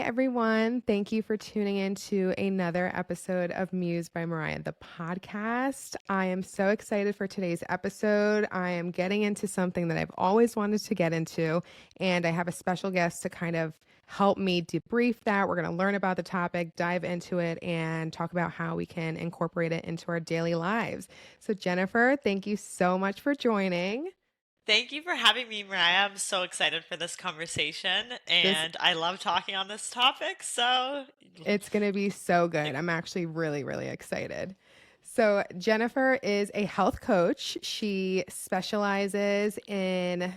everyone. Thank you for tuning in to another episode of Muse by Mariah, the podcast. I am so excited for today's episode. I am getting into something that I've always wanted to get into, and I have a special guest to kind of help me debrief that. We're going to learn about the topic, dive into it, and talk about how we can incorporate it into our daily lives. So, Jennifer, thank you so much for joining. Thank you for having me, Mariah. I'm so excited for this conversation, This and I love talking on this topic. So, It's going to be so good. I'm actually really, really excited. So, Jennifer is a health coach. She specializes in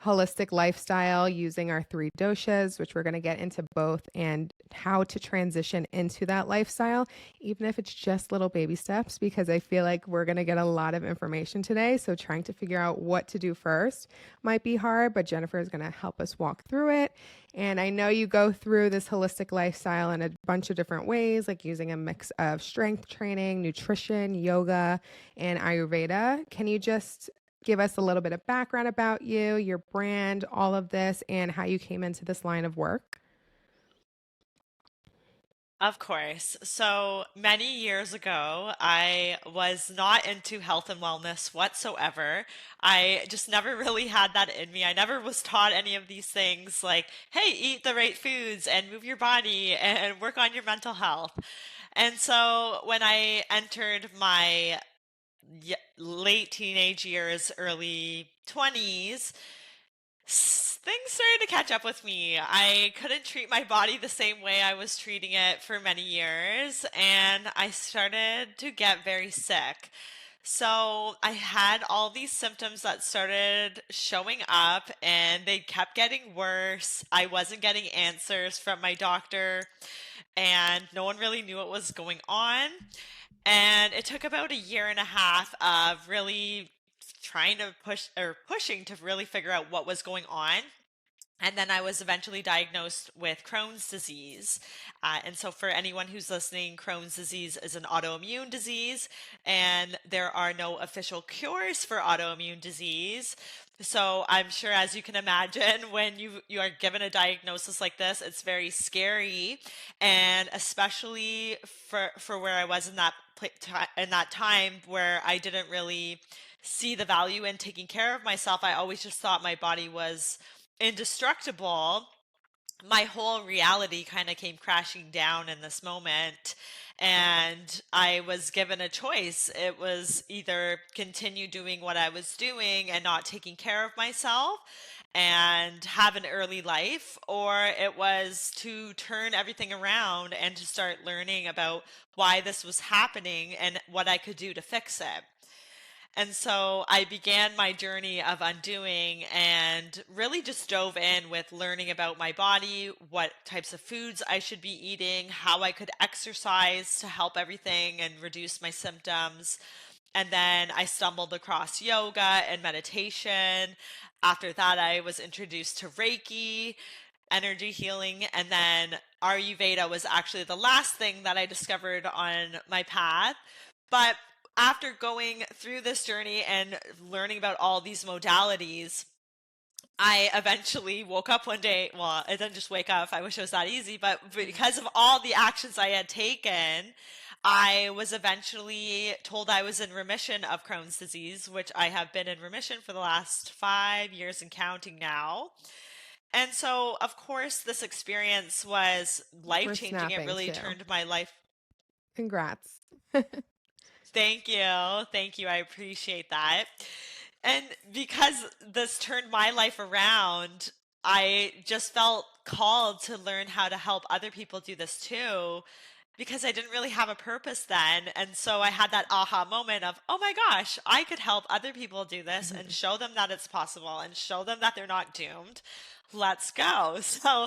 holistic lifestyle using our three doshas, which we're going to get into both, and how to transition into that lifestyle, even if it's just little baby steps, because I feel like we're going to get a lot of information today. So, trying to figure out what to do first might be hard, but Jennifer is going to help us walk through it. And I know you go through this holistic lifestyle in a bunch of different ways, like using a mix of strength training, nutrition, yoga, and Ayurveda. Can you just give us a little bit of background about you, your brand, all of this, and how you came into this line of work? of course. So, many years ago, I was not into health and wellness whatsoever. I just never really had that in me. I never was taught any of these things like, hey, eat the right foods and move your body and work on your mental health. And so, when I entered my late teenage years, early 20s, things started to catch up with me. I couldn't treat my body the same way I was treating it for many years, and I started to get very sick. So I had all these symptoms that started showing up, and they kept getting worse. I wasn't getting answers from my doctor, and no one really knew what was going on. And it took about a year and a half of really trying to pushing to really figure out what was going on. And then I was eventually diagnosed with Crohn's disease. And so, for anyone who's listening, Crohn's disease is an autoimmune disease, and there are no official cures for autoimmune disease. So, I'm sure, as you can imagine, when you are given a diagnosis like this, it's very scary, and especially for where I was in in that time where I didn't really see the value in taking care of myself. I always just thought my body was indestructible. My whole reality kind of came crashing down in this moment, and I was given a choice. It was either continue doing what I was doing and not taking care of myself and have an early life, or it was to turn everything around and to start learning about why this was happening and what I could do to fix it. And so I began my journey of undoing and really just dove in with learning about my body, what types of foods I should be eating, how I could exercise to help everything and reduce my symptoms. And then I stumbled across yoga and meditation. After that, I was introduced to Reiki, energy healing, and then Ayurveda was actually the last thing that I discovered on my path. But after going through this journey and learning about all these modalities, I eventually woke up one day. Well, I didn't just wake up. I wish it was that easy, but because of all the actions I had taken, I was eventually told I was in remission of Crohn's disease, which I have been in remission for the last 5 years and counting now. And so, of course, this experience was life We're changing. It snapping really too. turned my life. Congrats. Thank you. Thank you. I appreciate that. And because this turned my life around, I just felt called to learn how to help other people do this too, because I didn't really have a purpose then. And so I had that aha moment of, oh my gosh, I could help other people do this and show them that it's possible and show them that they're not doomed. Let's go. So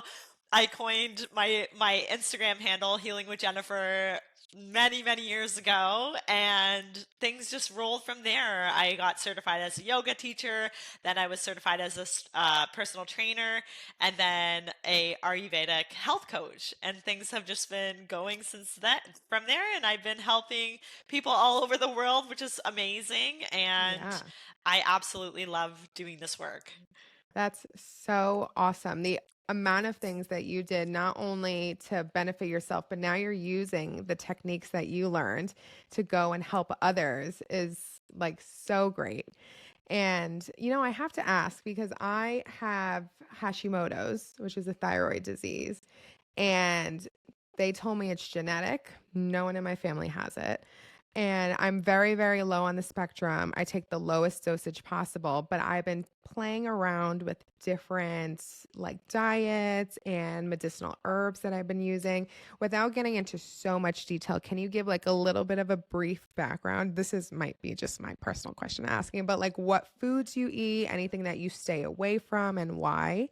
I coined my Instagram handle, Healing with Jennifer, many years ago, and things just rolled from there. I got certified as a yoga teacher, then I was certified as a personal trainer, and then a Ayurvedic health coach, and things have just been going since that from there, and I've been helping people all over the world, which is amazing, and Yeah. I absolutely love doing this work. That's so awesome. The amount of things that you did, not only to benefit yourself, but now you're using the techniques that you learned to go and help others is like so great. And, I have to ask because I have Hashimoto's, which is a thyroid disease, and they told me it's genetic. No one in my family has it. And I'm very, very low on the spectrum. I take the lowest dosage possible, but I've been playing around with different like diets and medicinal herbs that I've been using without getting into so much detail. Can you give like a little bit of a brief background? This is might be just my personal question asking, but like what foods you eat, anything that you stay away from and why?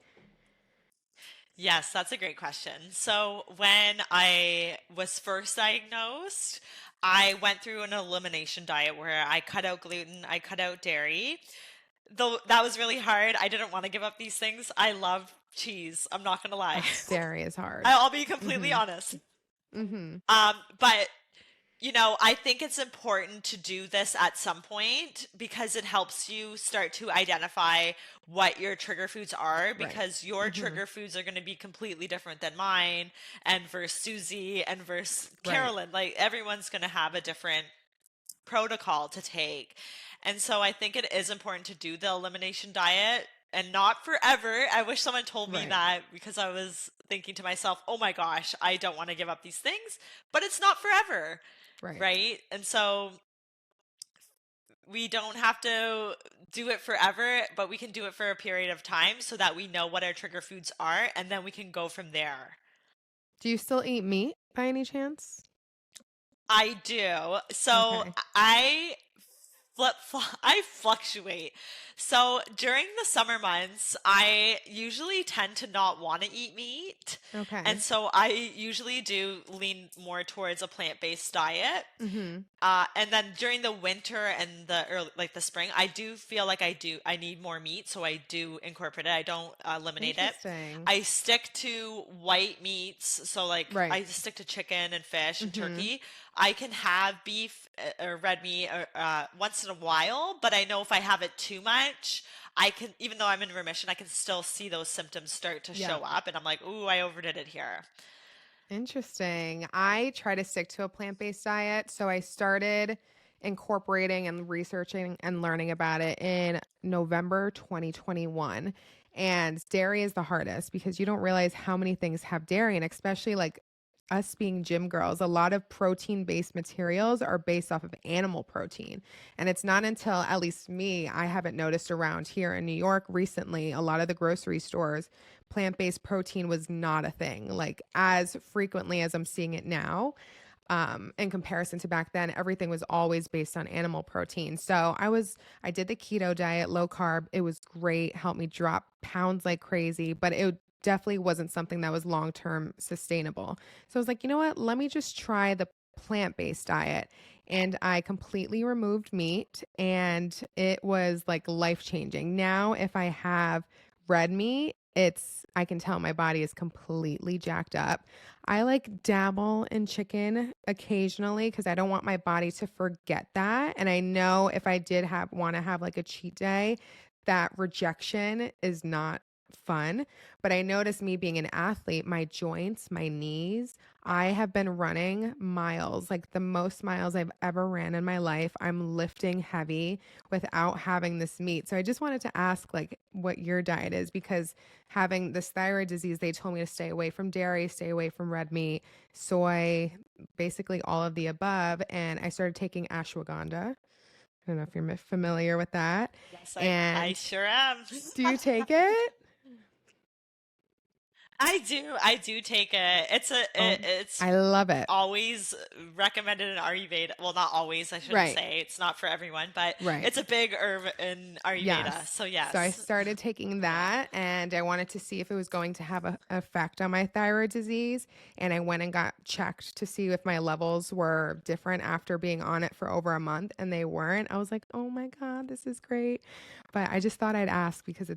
Yes, that's a great question. So, when I was first diagnosed, I went through an elimination diet where I cut out gluten, I cut out dairy. Though that was really hard. I didn't want to give up these things. I love cheese. I'm not gonna lie. Dairy is hard. I'll be completely Mhm. honest. Mhm. But I think it's important to do this at some point because it helps you start to identify what your trigger foods are Right. because your Mhm. trigger foods are going to be completely different than mine and versus Susie and versus Right. Carolyn. Like everyone's going to have a different protocol to take. And so I think it is important to do the elimination diet and not forever. I wish someone told me Right. that because I was thinking to myself, oh my gosh, I don't want to give up these things, but it's not forever, Right. right? And so we don't have to do it forever, but we can do it for a period of time so that we know what our trigger foods are and then we can go from there. Do you still eat meat by any chance? I do. So Okay. I I fluctuate. So during the summer months, I usually tend to not want to eat meat. And Okay. so I usually do lean more towards a plant-based diet. Mhm. And then during the winter and the early, like the spring, I do feel like I need more meat, so I do incorporate it. I don't eliminate it. Interesting. I stick to white meats, so like Right. I stick to chicken and fish and Mhm. turkey. I can have beef or red meat once in a while, but I know if I have it too much, I can, even though I'm in remission, I can still see those symptoms start to Yeah. show up, and I'm like, ooh, I overdid it here. Interesting. I try to stick to a plant-based diet, so I started incorporating and researching and learning about it in November 2021. And dairy is the hardest because you don't realize how many things have dairy, and especially like us being gym girls, a lot of protein-based materials are based off of animal protein. And it's not until, at least me, I haven't noticed around here in New York recently, a lot of the grocery stores plant-based protein was not a thing like as frequently as I'm seeing it now. In comparison to back then, everything was always based on animal protein. So I did the keto diet, low carb. It was great, helped me drop pounds like crazy, but it definitely wasn't something that was long term sustainable. So I was like, you know what? Let me just try the plant based diet. And I completely removed meat, and it was like life changing. Now, if I have red meat, I can tell my body is completely jacked up. I like dabble in chicken occasionally because I don't want my body to forget that. And I know if I did have want to have like a cheat day, that rejection is not fun. But I notice me being an athlete, my joints, my knees, I have been running miles, like the most miles I've ever ran in my life. I'm lifting heavy without having this meat. So I just wanted to ask like what your diet is because having this thyroid disease, they told me to stay away from dairy, stay away from red meat, soy, basically all of the above. And I started taking ashwagandha. I don't know if you're familiar with that. Yes, I And sure am. do you take it? I do take it. Oh, It's I love it. always recommended in Ayurveda. Well, not always, I shouldn't Right, say. It's not for everyone, but right. it's a big herb in Ayurveda. Yes. So So I yes. started taking Yeah. that and I wanted to see if it was going to have a effect on my thyroid disease. And I went and got checked to see if my levels were different after being on it for over a month. And they weren't. I was like, oh my God, this is great. But I just thought I'd ask because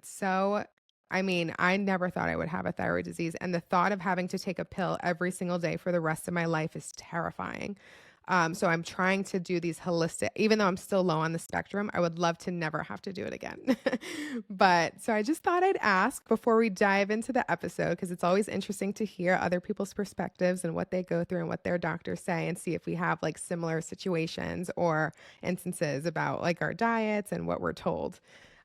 I mean, I never thought I would have a thyroid disease. And the thought of having to take a pill every single day for the rest of my life is terrifying. So I'm trying to do these holistic, even though I'm still low on the spectrum, I would love to never have to do it again. But so I just thought I'd ask before we dive into the episode, because it's always interesting to hear other people's perspectives and what they go through and what their doctors say, and see if we have like similar situations or instances about like our diets and what we're told.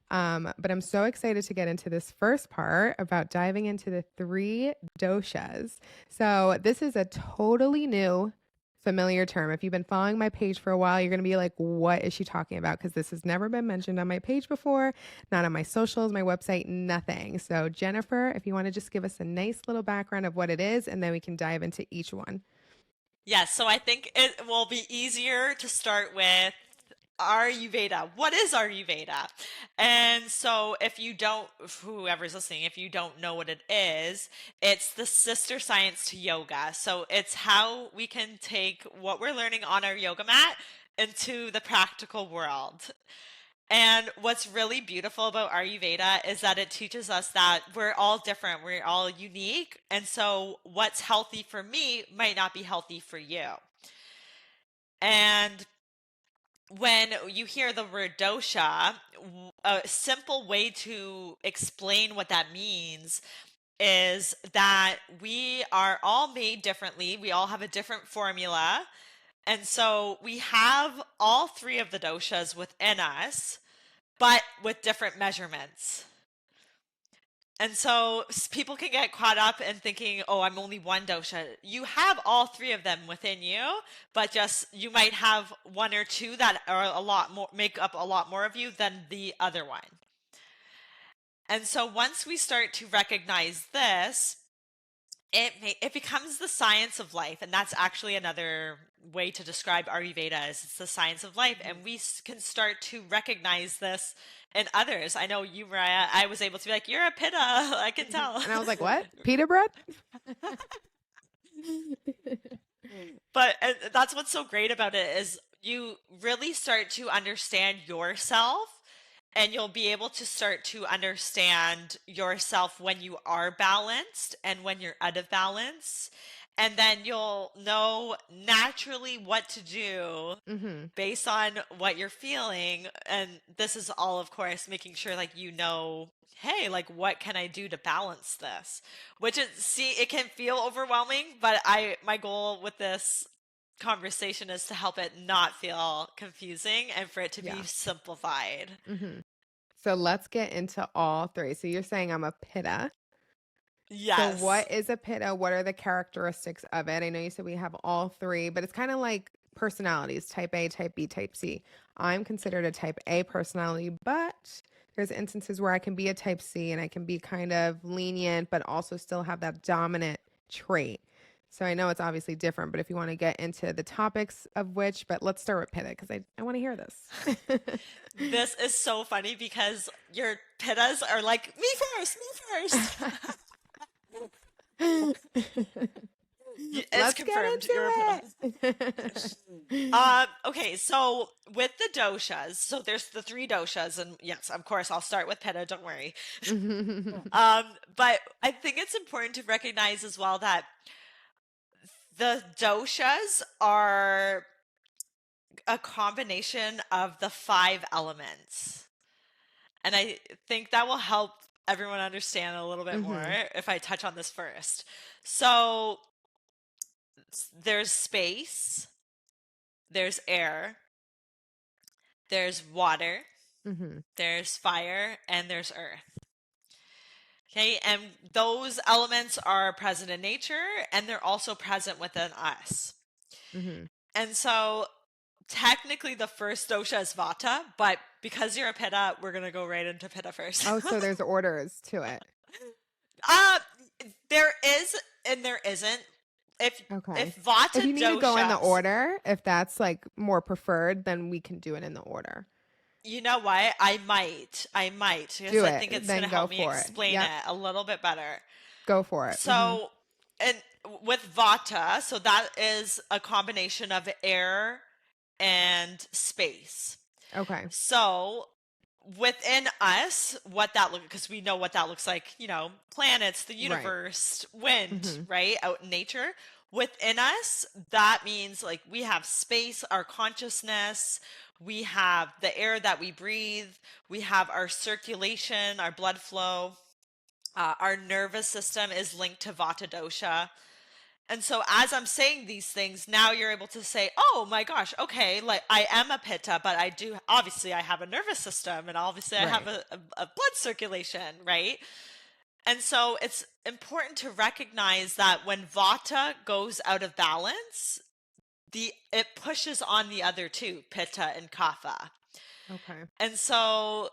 But I'm so excited to get into this first part about diving into the three doshas. So, this is a totally new, familiar term. If you've been following my page for a while, you're going to be like, what is she talking about? Because this has never been mentioned on my page before, not on my socials, my website, nothing. So, Jennifer, if you want to just give us a nice little background of what it is, and then we can dive into each one. Yes, so I think it will be easier to start with Ayurveda. What is Ayurveda? And so, if you don't, whoever's listening, if you don't know what it is, it's the sister science to yoga. So, it's how we can take what we're learning on our yoga mat into the practical world. And what's really beautiful about Ayurveda is that it teaches us that we're all different, we're all unique. And so, what's healthy for me might not be healthy for you. And when you hear the word dosha, a simple way to explain what that means is that we are all made differently. We all have a different formula. And so we have all three of the doshas within us, but with different measurements. And so people can get caught up in thinking, oh, I'm only one dosha. You have all three of them within you, but just you might have one or two that are a lot more, make up a lot more of you than the other one. And so once we start to recognize this, it becomes the science of life, and that's actually another way to describe Ayurveda is it's the science of life, and we can start to recognize this in others. I know you, Mariah. I was able to be like, "You're a pitta." I can tell. And I was like, what? Pita bread? But that's what's so great about it is you really start to understand yourself, and you'll be able to start to understand yourself when you are balanced and when you're out of balance. And then you'll know naturally what to do Mm-hmm. based on what you're feeling. And this is all, of course, making sure like hey, like what can I do to balance this? Which is see, it can feel overwhelming, but my goal with this conversation is to help it not feel confusing and for it to be Yeah. simplified. Mm-hmm. So let's get into all three. So you're saying I'm a pitta. So Yes. what is a pitta? What are the characteristics of it? I know you said we have all three, but it's kind of like personalities, type A, type B, type C. I'm considered a type A personality, but there's instances where I can be a type C and I can be kind of lenient, but also still have that dominant trait. So I know it's obviously different, but if you want to get into the topics of which, but let's start with pitta because I want to hear this. This is so funny because your pittas are like, me first, me first. It's Let's get confirmed. You're a pitta. into it. Okay, so with the doshas, so there's the three doshas, and yes, of course, I'll start with pitta, don't worry. But I think it's important to recognize as well that the doshas are a combination of the five elements. And I think that will help everyone understand a little bit more Mhm. if I touch on this first. So there's space, there's air, there's water, Mhm. there's fire, and there's earth. Okay, and those elements are present in nature and they're also present within us. Mhm. And so technically the first dosha is vata, but because you're a pitta, we're going to go right into pitta first. Oh, so there's orders to it. uh there is and there isn't. If Okay. if If vata you need to go in the doshas, order, if that's like more preferred, then we can do it in the order. you know what? I might because Do I think it, it's going then to go help me for it. explain Yep. it a little bit better. Go for it. Mhm. So, and with vata, so that is a combination of air and space. Okay. So, within us, what that looks, because we know what that looks like, planets, the Right. universe, wind, Mhm. right, out in nature. Within us, that means like we have space, our consciousness, we have the air that we breathe, we have our circulation, our blood flow. Our nervous system is linked to Vata dosha. And so as I'm saying these things, now you're able to say, oh my gosh, okay, like I am a pitta, but I do, obviously I have a nervous system and obviously I have Right. a blood circulation, right? And so it's important to recognize that when Vata goes out of balance, it pushes on the other two, Pitta and Kapha. Okay. And so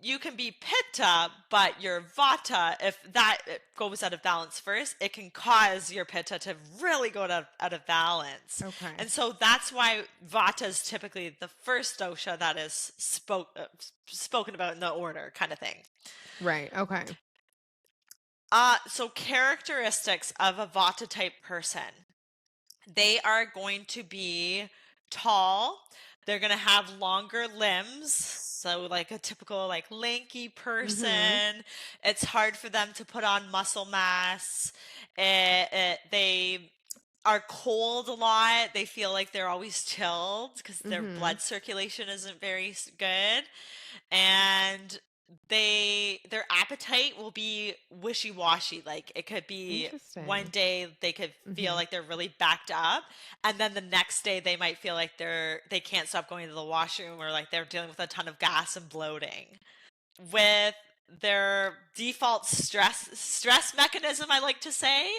you can be Pitta, but your Vata, if that it goes out of balance first, it can cause your Pitta to really go out of balance. Okay. And so that's why Vata is typically the first dosha that is spoken about in the order, kind of thing. Right. Okay. So characteristics of a Vata type person. They are going to be tall. They're going to have longer limbs. So like a typical like lanky Mhm. person. It's hard for them to put on muscle mass. They are cold a lot. They feel like they're always chilled because their Mhm. blood circulation isn't very good. And their appetite will be wishy-washy. Like it could be one Interesting. day they could feel Mhm. like they're really backed up, and then the next day they might feel like they can't stop going to the washroom, or like they're dealing with a ton of gas and bloating. With their default stress mechanism, I like to say,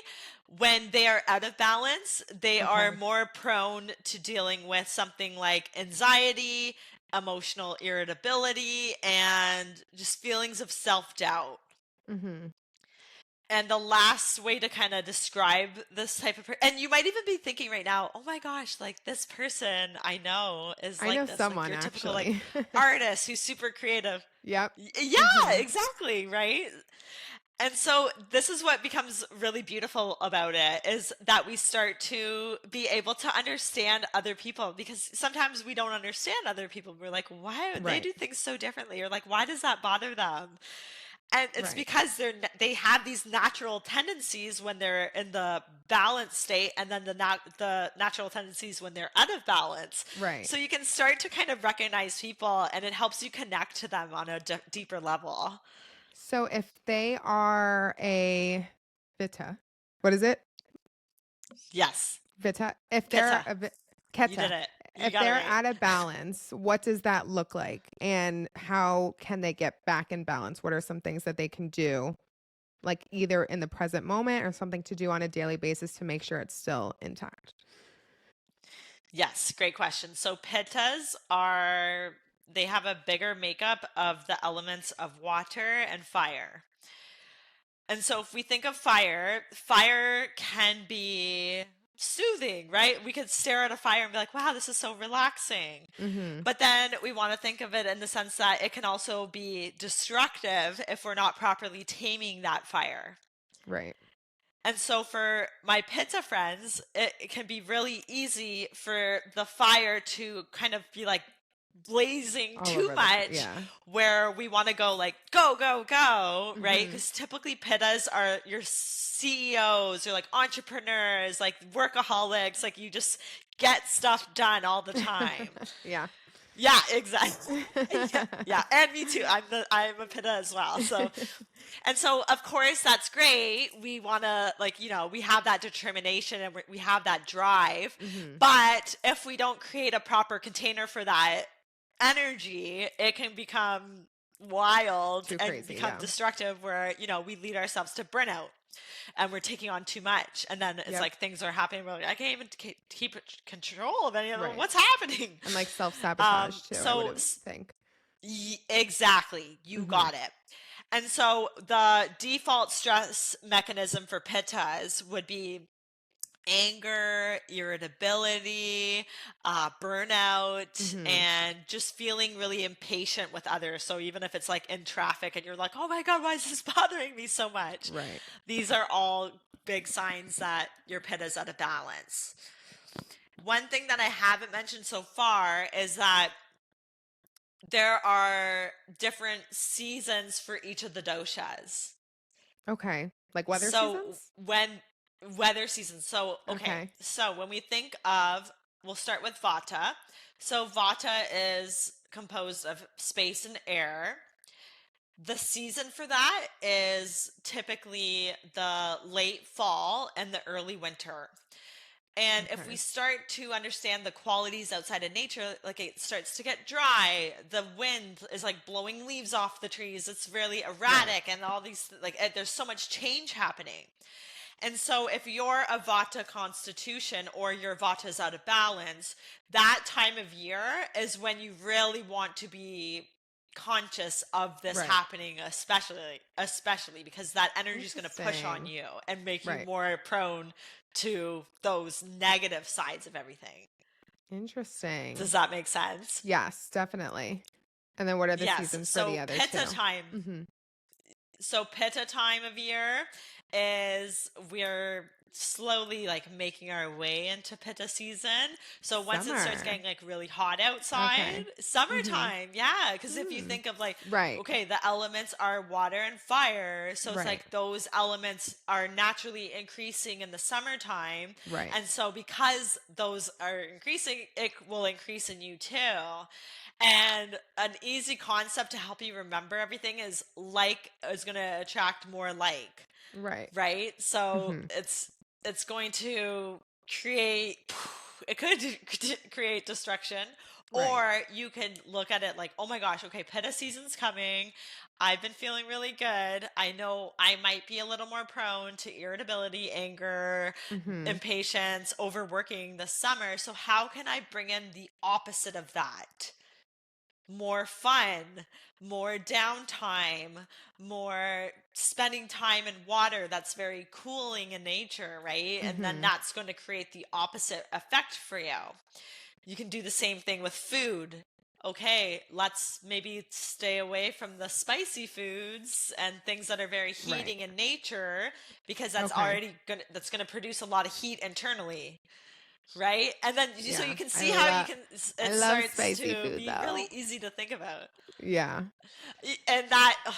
when they are out of balance, they are Okay. more prone to dealing with something like anxiety, emotional irritability, and just feelings of self-doubt. Mhm. And the last way to kind of describe this type of person, and you might even be thinking right now, oh my gosh, like this person I know is I like know this, like someone your typical like actually. artist who's super creative. Yep. Yeah, Mhm. exactly, right? And so this is what becomes really beautiful about it, is that we start to be able to understand other people, because sometimes we don't understand other people. We're like, why they Right. do things so differently, or like why does that bother them? And it's Right. because they have these natural tendencies when they're in the balanced state, and then the natural tendencies when they're out of balance. Right. So you can start to kind of recognize people, and it helps you connect to them on a deeper level. So if they are a Vita, what is it? Yes, Vita. If they're pitta. a You did Keta, it. You if got it they're right. out of balance, what does that look like? And how can they get back in balance? What are some things that they can do, like either in the present moment or something to do on a daily basis to make sure it's still intact? Yes, great question. So pittas they have a bigger makeup of the elements of water and fire. And so if we think of fire, fire can be soothing, right? We could stare at a fire and be like, wow, this is so relaxing. Mhm. But then we want to think of it in the sense that it can also be destructive if we're not properly taming that fire. Right. And so for my pitta friends, it can be really easy for the fire to kind of be like blazing All too over the place. much, Yeah. where we want to go like go go go, right? Mhm. Because typically pittas are your CEOs or like entrepreneurs, like workaholics, like you just get stuff done all the time. Yeah. Yeah, exactly. Yeah, yeah, and me too. I'm a pitta as well. So of course that's great. We want to, like, we have that determination and we have that drive. Mhm. But if we don't create a proper container for that energy, it can become wild Too and crazy. become Yeah. destructive, where, we lead ourselves to burnout and we're taking on too much. And then it's Yep. like things are happening. We're like, I can't even keep control of any of them. Right. What's happening? And like self-sabotage too, I So would think. exactly, you Mhm. got it. And so the default stress mechanism for pittas would be anger, irritability, burnout, Mhm. and just feeling really impatient with others. So even if it's like in traffic and you're like, oh my God, why is this bothering me so much? Right. These are all big signs that your pitta's out of balance. One thing that I haven't mentioned so far is that there are different seasons for each of the doshas. Okay. Like weather So seasons? when weather seasons. So, okay. Okay. So when we think of, we'll start with Vata. So Vata is composed of space and air. The season for that is typically the late fall and the early winter. And if we Okay. start to understand the qualities outside of nature, like it starts to get dry, the wind is like blowing leaves off the trees. It's really Right. erratic, and all these, like, there's so much change happening. And so, if you're a Vata constitution or your Vata is out of balance, that time of year is when you really want to be conscious of this Right. happening, especially because that energy is going to push on Interesting. you and make you Right. more prone to those negative sides of everything. Interesting. Does that make sense? Yes, definitely. And then what are the Yes. seasons for the So other Pitta two? time. Mhm. So Pitta time of year is we're slowly like making our way into Pitta season. So once it starts Summer. getting like really hot outside, Okay. Mhm. summertime, yeah, because if you Mm. think of like, Right. okay, the elements are water and fire, so it's Right. like those elements are naturally increasing in the summertime, Right. and so because those are increasing, it will increase in you too. And an easy concept to help you remember everything is like is going to attract more like, Right. right? So Mhm. it's going to create it could create destruction, Right. or you can look at it like, oh my gosh, okay, Pitta season's coming. I've been feeling really good. I know I might be a little more prone to irritability, anger, Mhm. impatience, overworking this summer. So how can I bring in the opposite of that? More fun, more downtime, more spending time in water that's very cooling in nature, right? And then Mhm. that's going to create the opposite effect for you. You can do the same thing with food. Okay, let's maybe stay away from the spicy foods and things that are very Right. heating in nature, because Okay. that's going to produce a lot of heat internally, right? And then so you Yeah. can see how I it love starts spicy to food be really though. easy to think about. Yeah. And that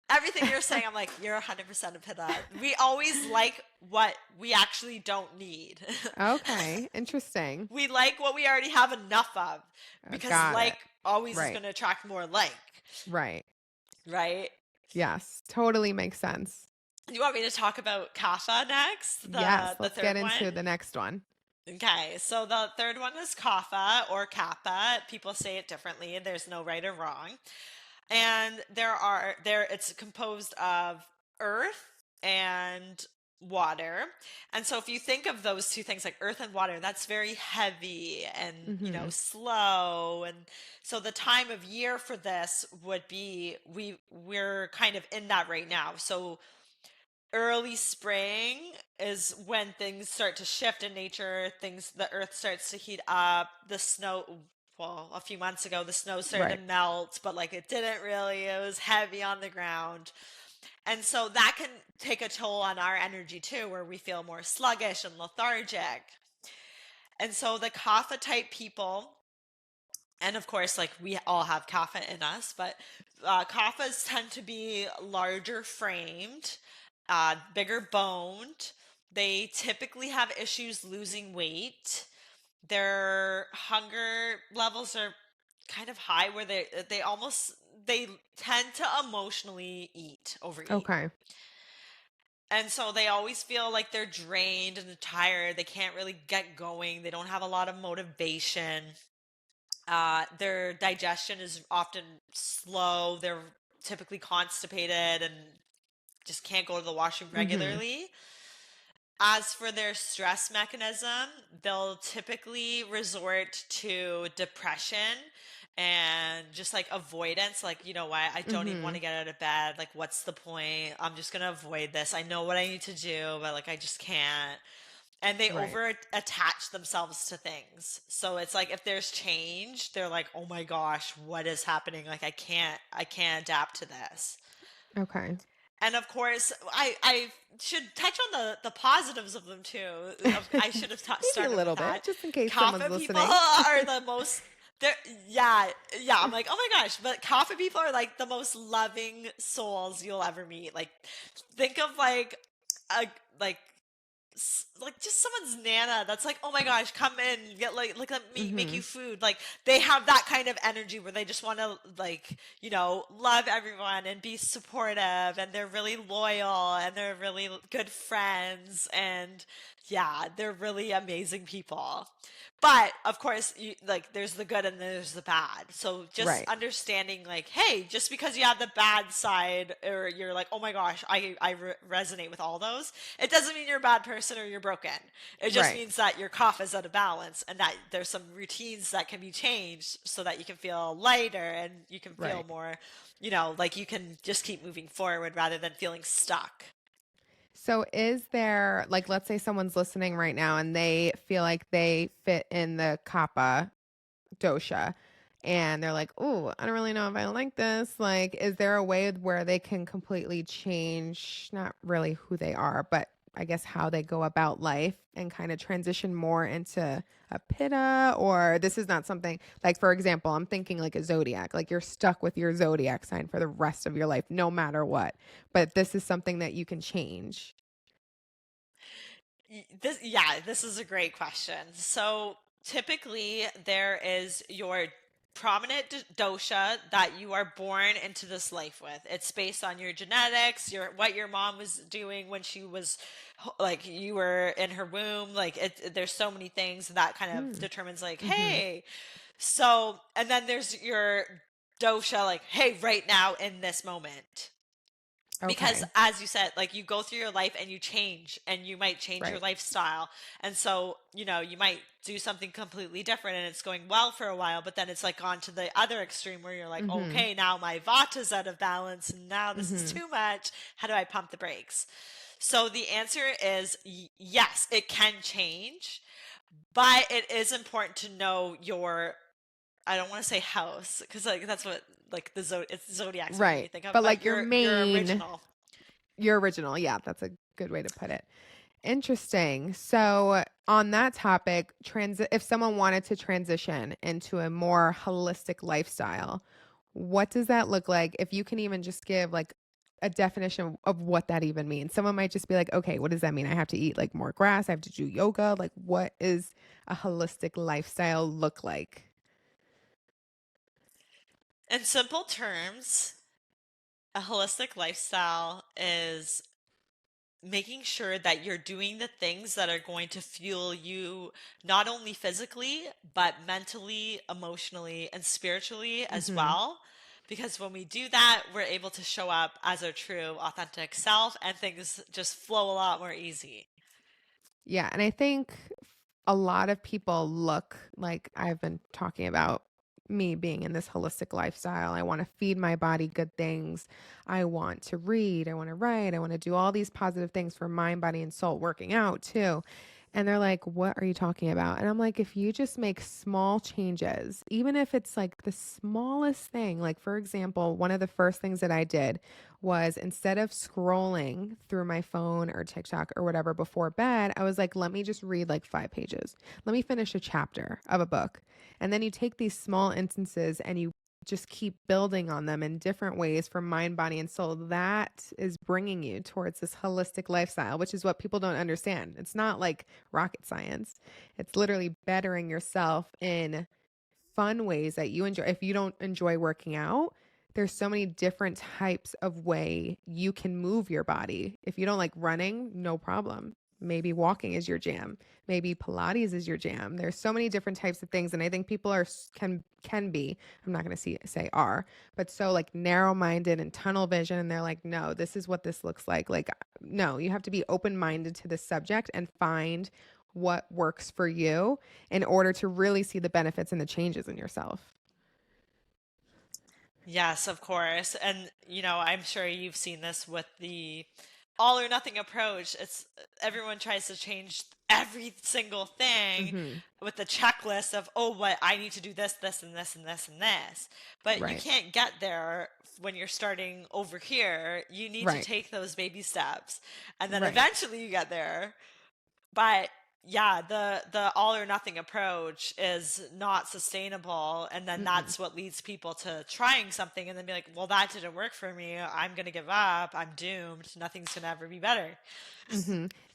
everything you're saying, I'm like, you're 100% a Pitta. We always like what we actually don't need. Okay. Interesting. We like what we already have enough of, because Got like it. always is Right. going to attract more like, Right. right? Yes. Totally makes sense. You want me to talk about Kapha next? Yes. The Let's get third one? into the next one. Okay, so the third one is Kapha or Kappa. People say it differently. There's no right or wrong. And it's composed of earth and water. And so if you think of those two things, like earth and water, that's very heavy and, Mhm. slow. And so the time of year for this would be, we're kind of in that right now. So early spring is when things start to shift in nature. The earth starts to heat up. The snow, well, a few months ago, the snow started Right. to melt, but like it didn't really. It was heavy on the ground. And so that can take a toll on our energy too, where we feel more sluggish and lethargic. And so the Kapha type people, and of course, like we all have kapha in us, but kaphas tend to be larger framed, bigger boned. They typically have issues losing weight. Their hunger levels are kind of high, where they tend to emotionally overeat. Okay. And so they always feel like they're drained and tired. They can't really get going. They don't have a lot of motivation. Their digestion is often slow. They're typically constipated and just can't go to the washroom Mhm. regularly. As for their stress mechanism, they'll typically resort to depression and just like avoidance. Like, you know what? I don't even want to Mhm. get out of bed. Like, what's the point? I'm just going to avoid this. I know what I need to do, but like, I just can't. And they Right. over attach themselves to things. So it's like if there's change, they're like, "Oh my gosh, what is happening? Like I can't adapt to this." Okay. And of course, I should touch on the positives of them too. I should have Maybe a started with little bit, that. just in case someone's Kapha people listening. are the most they're yeah, yeah, I'm like, "Oh my gosh," but Kapha people are like the most loving souls you'll ever meet. Like think of like a like like just someone's nana that's like, oh my gosh, come in, get like let me make Mm-hmm. you food. Like they have that kind of energy where they just want to like, love everyone and be supportive, and they're really loyal and they're really good friends, and yeah, they're really amazing people. But of course, like there's the good and there's the bad. So just Right. understanding, like, hey, just because you have the bad side, or you're like, oh my gosh, I resonate with all those, it doesn't mean you're a bad person or you're broken. It just Right. means that your cough is out of balance, and that there's some routines that can be changed so that you can feel lighter and you can feel Right. more, like you can just keep moving forward rather than feeling stuck. So is there, like, let's say someone's listening right now and they feel like they fit in the kappa dosha and they're like, "Oh, I don't really know if I like this." Like, is there a way where they can completely change not really who they are, but I guess how they go about life and kind of transition more into a pitta? Or this is not something, like, for example, I'm thinking like a zodiac, like you're stuck with your zodiac sign for the rest of your life no matter what. But this is something that you can change. This is a great question. So typically there is your prominent dosha that you are born into this life with. It's based on your genetics, what your mom was doing when she was like you were in her womb. Like there's so many things that kind of Mm. determines like, Mhm. hey, so and then there's your dosha, like, hey, right now in this moment. Because Okay. as you said, like you go through your life and you change, and you might change your Right. lifestyle, and so you might do something completely different and it's going well for a while, but then it's like gone to the other extreme where you're like, Mhm. okay, now my vata's out of balance and now this is Mhm. too much. How do I pump the brakes? So the answer is yes, it can change, but it is important to know your, I don't want to say house because like that's what, like it's zodiac's what you Right. think of, But but like your your main, original. your original. Yeah, that's a good way to put it. Interesting. So, on that topic, if someone wanted to transition into a more holistic lifestyle, what does that look like? If you can even just give like a definition of what that even means. Someone might just be like, "Okay, what does that mean? I have to eat like more grass, I have to do yoga." Like what is a holistic lifestyle look like? In simple terms, a holistic lifestyle is making sure that you're doing the things that are going to fuel you not only physically, but mentally, emotionally, and spiritually as Mhm. well. Because when we do that, we're able to show up as our true, authentic self, and things just flow a lot more easy. Yeah, and I think a lot of people look like I've been talking about me being in this holistic lifestyle. I want to feed my body good things. I want to read. I want to write. I want to do all these positive things for mind, body, and soul, working out too. And they're like, "What are you talking about?" And I'm like, if you just make small changes, even if it's like the smallest thing, like for example, one of the first things that I did was instead of scrolling through my phone or TikTok or whatever before bed, I was like, let me just read like 5 pages. Let me finish a chapter of a book. And then you take these small instances and you just keep building on them in different ways for mind, body, and soul. That is bringing you towards this holistic lifestyle, which is what people don't understand. It's not like rocket science, it's literally bettering yourself in fun ways that you enjoy. If you don't enjoy working out, there's so many different types of way you can move your body. If you don't like running, no problem. Maybe walking is your jam. Maybe Pilates is your jam. There's so many different types of things, and I think people are can be. I'm not going to say are, but so like narrow minded and tunnel vision, and they're like, no, this is what this looks like. Like, no, you have to be open minded to the subject and find what works for you in order to really see the benefits and the changes in yourself. Yes, of course. And I'm sure you've seen this with the all or nothing approach. It's everyone tries to change every single thing Mhm. with the checklist of, oh, what I need to do this, this, and this, and this, and this. But you Right. can't get there when you're starting over here. You need to Right. take those baby steps. And then Right. eventually you get there. But yeah, the all or nothing approach is not sustainable, and then Mm-mm. that's what leads people to trying something and then be like, well, that didn't work for me. I'm gonna give up. I'm doomed. Nothing's gonna ever be better.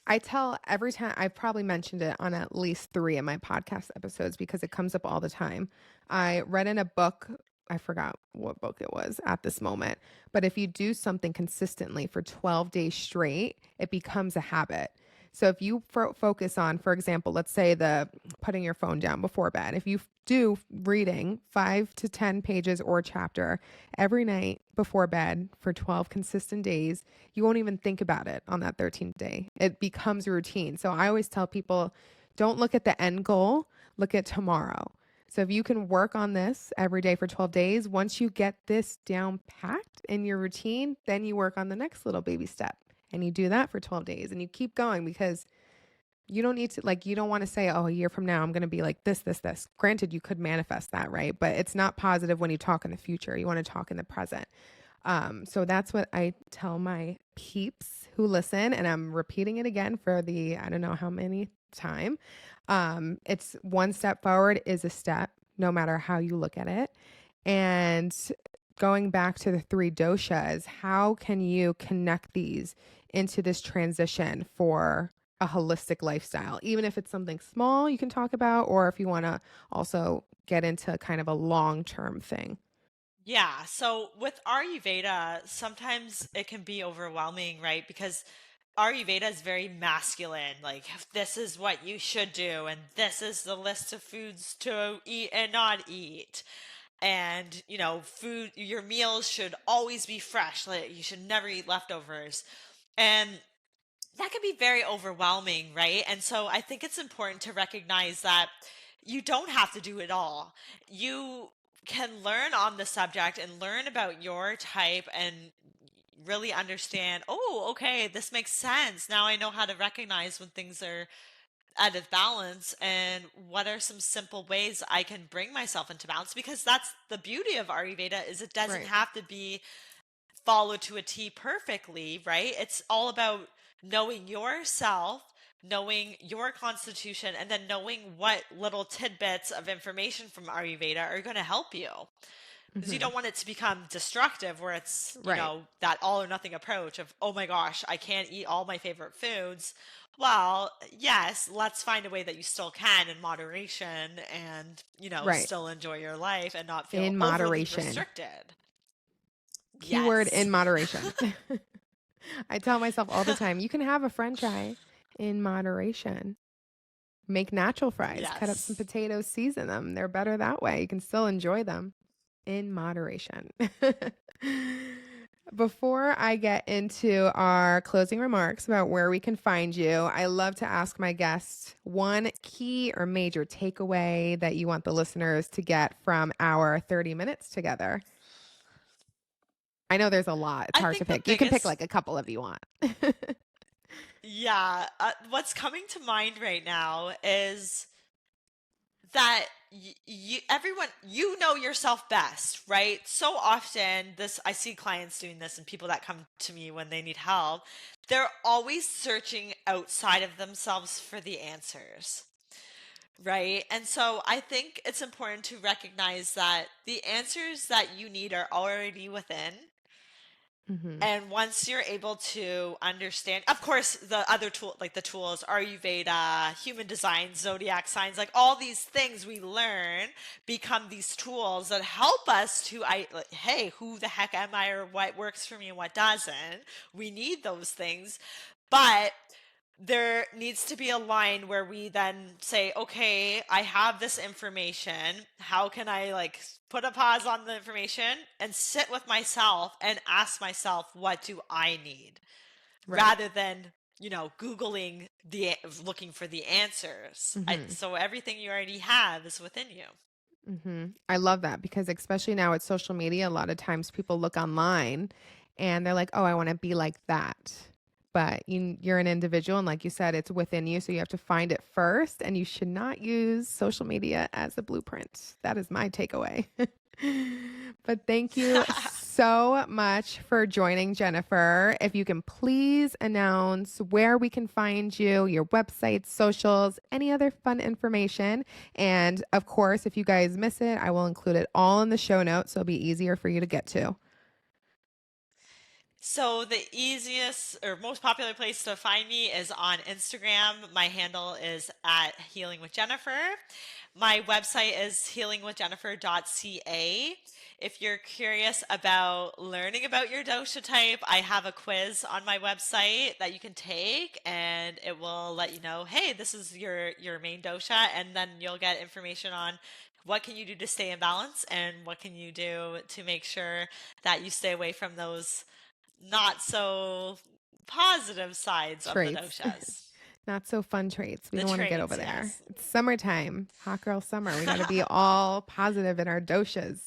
I tell every time, I've probably mentioned it on at least three of my podcast episodes because it comes up all the time. I read in a book, I forgot what book it was at this moment, but if you do something consistently for 12 days straight, it becomes a habit. So if you focus on, for example, let's say the putting your phone down before bed, if you do reading 5 to 10 pages or a chapter every night before bed for 12 consistent days, you won't even think about it on that 13th day. It becomes routine. So I always tell people, don't look at the end goal, look at tomorrow. So if you can work on this every day for 12 days, once you get this down packed in your routine, then you work on the next little baby step and you do that for 12 days and you keep going because you don't need to, like, you don't want to say, oh, a year from now, I'm going to be like this. Granted, you could manifest that, right? But it's not positive when you talk in the future. You want to talk in the present. So that's what I tell my peeps who listen, and I'm repeating it again for the I don't know how many time. It's one step forward is a step, no matter how you look at it. And going back to the three doshas, how can you connect these into this transition for a holistic lifestyle? Even if it's something small you can talk about, or if you want to also get into kind of a long term thing. Yeah, so with Ayurveda, sometimes it can be overwhelming, right? Because Ayurveda is very masculine. Like, this is what you should do, and this is the list of foods to eat and not eat. And, food, your meals should always be fresh. Like, you should never eat leftovers. And that can be very overwhelming, right? And so I think it's important to recognize that you don't have to do it all. You can learn on the subject and learn about your type and really understand, oh, okay, this makes sense. Now I know how to recognize when things are out of balance and what are some simple ways I can bring myself into balance, because that's the beauty of Ayurveda is it doesn't Right. have to be follow to a T perfectly, right? It's all about knowing yourself, knowing your constitution, and then knowing what little tidbits of information from Ayurveda are going to help you. Because you Hmm. don't want it to become destructive where it's, Right. that all or nothing approach of, oh my gosh, I can't eat all my favorite foods. Well, yes, let's find a way that you still can in moderation and, Right. still enjoy your life and not feel In overly moderation. restricted. Keyword Yes. in moderation. I tell myself all the time, you can have a french fry in moderation. Make natural fries, cut up some Yes. potatoes, season them. They're better that way. You can still enjoy them in moderation. Before I get into our closing remarks about where we can find you, I love to ask my guests one key or major takeaway that you want the listeners to get from our 30 minutes together. I know there's a lot. It's I hard to think the pick. You can pick biggest, like a couple if you want. yeah, what's coming to mind right now is that everyone, yourself best, right? So often this, I see clients doing this and people that come to me when they need help, they're always searching outside of themselves for the answers. Right. And so I think it's important to recognize that the answers that you need are already within. Hmm. And once you're able to understand, of course, the other tool, like the tools, Ayurveda, human design, zodiac signs, like all these things we learn become these tools that help us to, like, hey, who the heck am I, or what works for me and what doesn't? We need those things. But there needs to be a line where we then say, okay, I have this information. How can I, like, put a pause on the information and sit with myself and ask myself, what do I need? Right. Rather than, Googling looking for the answers. Hmm. So everything you already have is within you. I love that because especially now with social media, a lot of times people look online and they're like, "Oh, I want to be like that." But you're an individual, and like you said, it's within you, so you have to find it first. And you should not use social media as a blueprint. That is my takeaway. But thank you so much for joining, Jennifer. If you can please announce where we can find you, your website, socials, any other fun information. And of course, if you guys miss it, I will include it all in the show notes so it'll be easier for you to get to. So the easiest or most popular place to find me is on Instagram. My handle is at Healing with Jennifer. My website is healingwithjennifer.ca. If you're curious about learning about your dosha type, I have a quiz on my website that you can take and it will let you know, hey, this is your main dosha, and then you'll get information on what can you do to stay in balance and what can you do to make sure that you stay away from those not so positive sides of the Traits. doshas. Not so fun traits. We The don't want to get over traits, there. yes. It's summertime, hot girl summer. We got to be all positive in our doshas.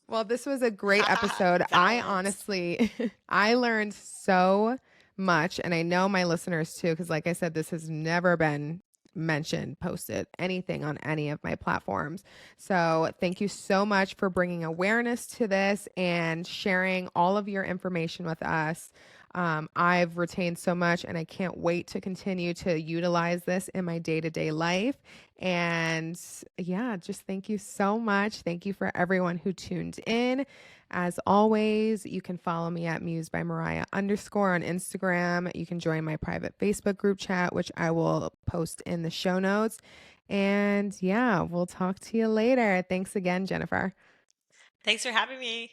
Well, this was a great episode. I Balance. honestly, I learned so much, and I know my listeners too, because like I said, this has never been mentioned, posted, anything on any of my platforms. So thank you so much for bringing awareness to this and sharing all of your information with us. I've retained so much, and I can't wait to continue to utilize this in my day to day life. And yeah, just thank you so much. Thank you for everyone who tuned in. As always, you can follow me at Muse by Mariah _ on Instagram. You can join my private Facebook group chat, which I will post in the show notes. And yeah, we'll talk to you later. Thanks again, Jennifer. Thanks for having me.